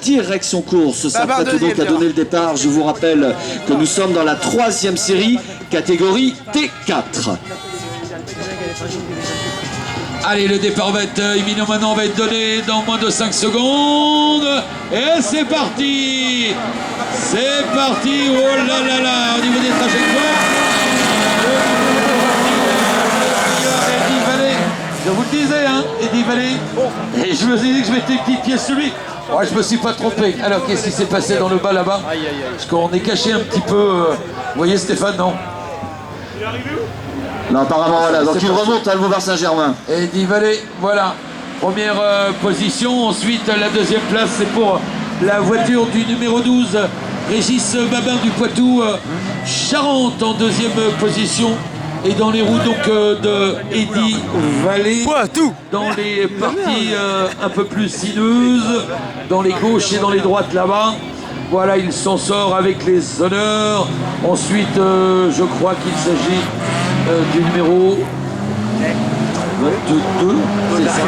direction course s'apprête donc à donner le départ. Je vous rappelle que nous sommes dans la 3e série, catégorie T4. Allez, le départ va être imminent maintenant, va être donné dans moins de 5 secondes. Et c'est parti. C'est parti. Oh là là là, au niveau des trajectoires. Eddie Vallée, je vous le disais, hein, Eddie Vallée. Et je me suis dit que je mettais une petite pièce sur lui. Ouais, je me suis pas trompé. Alors, qu'est-ce qui s'est passé dans le bas là-bas? Parce qu'on est caché un petit peu. Vous voyez Stéphane, non? Non, apparemment, voilà. Donc il remonte à le Boulevard Saint-Germain. Eddie Vallée, voilà. Première position. Ensuite, la 2e place, c'est pour la voiture du numéro 12, Régis Babin du Poitou Charentes en 2e position. Et dans les roues donc de Eddie Vallée, dans les parties un peu plus sinueuses, dans les gauches et dans les droites là-bas. Voilà, il s'en sort avec les honneurs. Ensuite, je crois qu'il s'agit du numéro 22, c'est ça.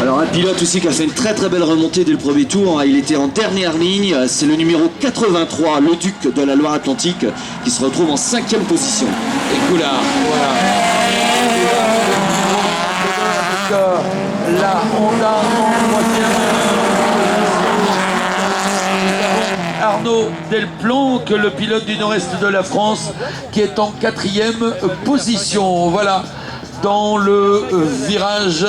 Alors un pilote aussi qui a fait une très très belle remontée dès le premier tour. Il était en dernière ligne. C'est le numéro 83, le Duc de la Loire-Atlantique, qui se retrouve en 5e position. Et Goulard, voilà. La Honda en 3e. Arnaud Delplanque, le pilote du nord-est de la France, qui est en 4e position. Voilà, dans le virage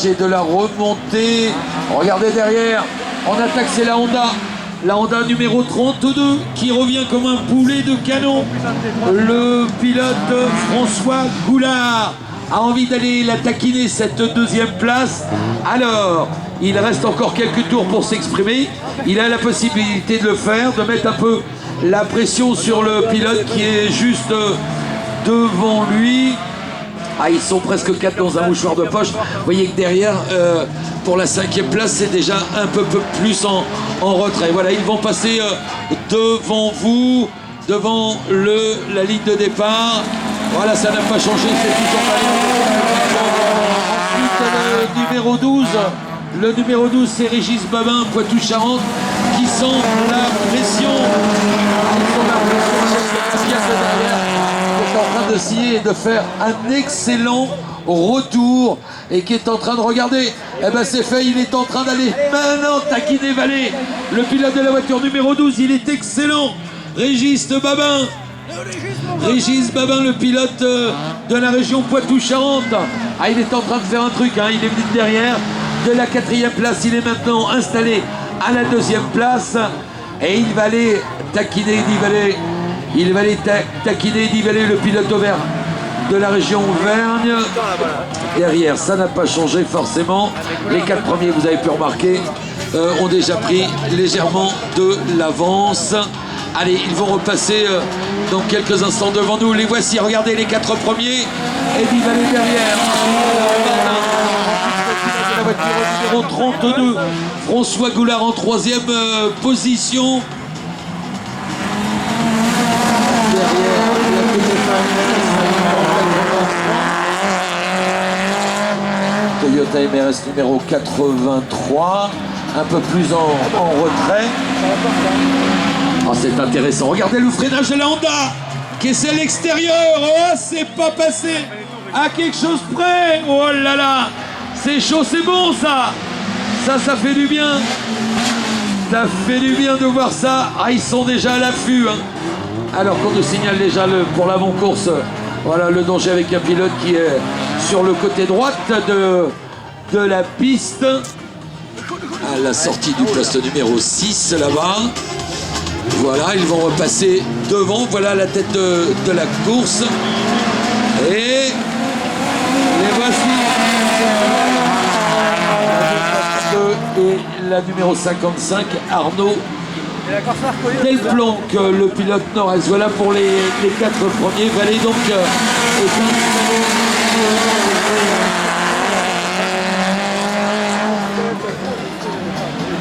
et de la remontée. Regardez derrière, en attaque, c'est la Honda numéro 32, qui revient comme un boulet de canon. Le pilote François Goulard a envie d'aller la taquiner, cette 2e place. Alors, il reste encore quelques tours pour s'exprimer. Il a la possibilité de le faire, de mettre un peu la pression sur le pilote qui est juste devant lui. Ah, ils sont presque 4 dans un mouchoir de poche. Vous voyez que derrière, pour la 5e place, c'est déjà un peu plus en retrait. Voilà, ils vont passer devant vous, devant la ligne de départ. Voilà, ça n'a pas changé, c'est toujours ensuite le numéro 12. Le numéro 12, c'est Régis Babin, Poitou-Charentes, qui sent la pression. Qui est en train de scier et de faire un excellent retour et qui est en train de regarder. Eh ben c'est fait, il est en train d'aller maintenant taquiner Vallée. Le pilote de la voiture numéro 12, il est excellent. Régis Babin. Régis Babin, le pilote de la région Poitou-Charentes. Ah, il est en train de faire un truc, hein. Il est venu derrière. De la 4e place, il est maintenant installé à la 2e place. Et il va aller taquiner Eddie Vallée. Il va aller taquiner Eddie Vallée, le pilote auvergne de la région Auvergne. Derrière, ça n'a pas changé forcément. Les 4 premiers, vous avez pu remarquer, ont déjà pris légèrement de l'avance. Allez, ils vont repasser dans quelques instants devant nous. Les voici, regardez les 4 premiers. Eddie Vallée derrière. La voiture numéro 32. François Goulard en 3e position. Toyota MRS numéro 83. Un peu plus en retrait. Oh, c'est intéressant. Regardez le freinage de la Honda qui est à l'extérieur. Oh, c'est pas passé à quelque chose près. Oh là là, c'est chaud, c'est bon ça. Ça fait du bien. Ça fait du bien de voir ça. Ah, ils sont déjà à l'affût. Hein. Alors qu'on nous signale déjà pour l'avant-course, voilà le danger avec un pilote qui est sur le côté droite de la piste. À la sortie du poste numéro 6 là-bas. Voilà, ils vont repasser devant. Voilà la tête de la course. Et les voici. Et la numéro 55, Arnaud Delplanque, le pilote nord-est. Voilà pour les 4 premiers. Vallée donc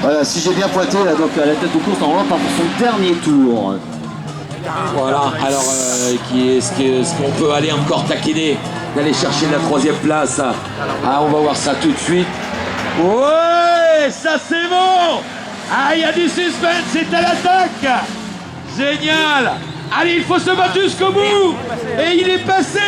Voilà, si j'ai bien pointé, là, donc à la tête de course, on rentre pour son dernier tour. Voilà, alors est-ce qu'on peut aller encore taquiner, d'aller chercher la 3e place? Ah, on va voir ça tout de suite. Ouais, ça c'est bon. Ah, il y a du suspense, c'est à l'attaque. Génial. Allez, il faut se battre jusqu'au bout. Et il est passé.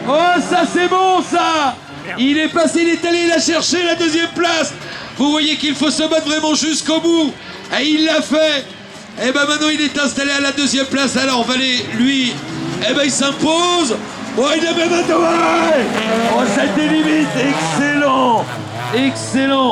Oh, ça c'est bon, ça. Il est passé, il est allé la chercher, la deuxième place. Vous voyez qu'il faut se battre vraiment jusqu'au bout. Et il l'a fait. Et ben maintenant, il est installé à la deuxième place. Alors, Valé, lui, eh ben il s'impose. Oh, il a même un dommage. Oh, ça a été limite. Excellent. Excellent.